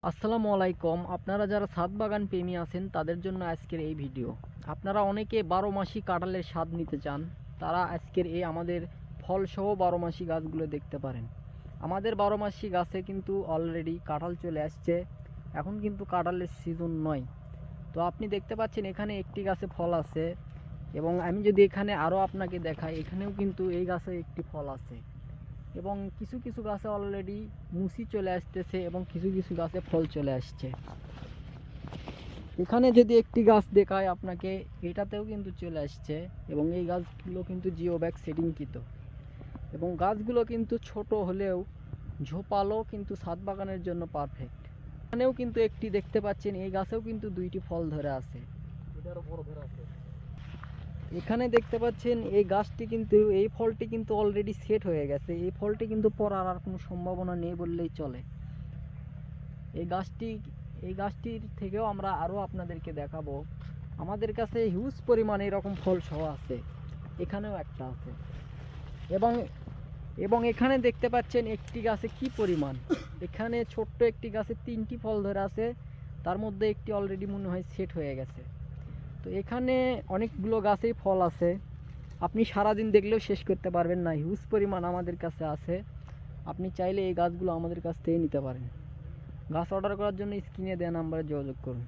আসসালামু আলাইকুম। আপনারা যারা ছাদ বাগান প্রেমী আছেন তাদের জন্য আজকের এই ভিডিও। আপনারা অনেকে 12 মাসি কাঁঠালের স্বাদ নিতে চান, তারা আজকের এই আমাদের ফলসহ 12 মাসি গাছগুলো দেখতে পারেন। আমাদের 12 মাসি গাছে কিন্তু অলরেডি কাঁঠাল চলে আসছে। এখন কিন্তু কাঁঠালের সিজন নয়। তো আপনি দেখতে পাচ্ছেন এখানে একটি গাছে ফল আছে, এবং আমি যদি এখানে আরও আপনাকে দেখাই, এখানেও কিন্তু এই গাছে একটি ফল আছে, এবং কিছু কিছু গাছে অলরেডি মুচি চলে আসতেছে এবং কিছু কিছু গাছে ফল চলে আসছে। এখানে যদি একটি গাছ দেখায় আপনাকে, এটাতেও কিন্তু চলে আসছে, এবং এই গাছগুলো কিন্তু জিও ব্যাগ সেটিংকৃত, এবং গাছগুলো কিন্তু ছোট হলেও ঝোপালো, কিন্তু ছাদ বাগানের জন্য পারফেক্ট। এখানেও কিন্তু একটি দেখতে পাচ্ছেন, এই গাছেও কিন্তু দুইটি ফল ধরে আছে। এখানে দেখতে পাচ্ছেন এই গাছটি কিন্তু, এই ফলটি কিন্তু অলরেডি সেট হয়ে গেছে। এই ফলটি কিন্তু পড়ার আর কোনো সম্ভাবনা নেই বললেই চলে। এই গাছটির থেকেও আমরা আরও আপনাদেরকে দেখাবো। আমাদের কাছে হিউজ পরিমাণে এরকম ফল সহ আছে, এখানেও একটা আছে, এবং এবং এখানে দেখতে পাচ্ছেন একটি গাছে কি পরিমাণ, এখানে ছোট্ট একটি গাছে 3টি ফল ধরে আছে, তার মধ্যে একটি অলরেডি মনে হয় সেট হয়ে গেছে। তো এখানে অনেকগুলো গাছেই ফল আছে, আপনি সারাদিন দেখলেও শেষ করতে পারবেন না, হিউজ পরিমাণ আমাদের কাছে আছে। আপনি চাইলে এই গাছগুলো আমাদের কাছ থেকে নিতে পারেন। গাছ অর্ডার করার জন্য স্ক্রিনে দেওয়া নাম্বারে যোগাযোগ করুন।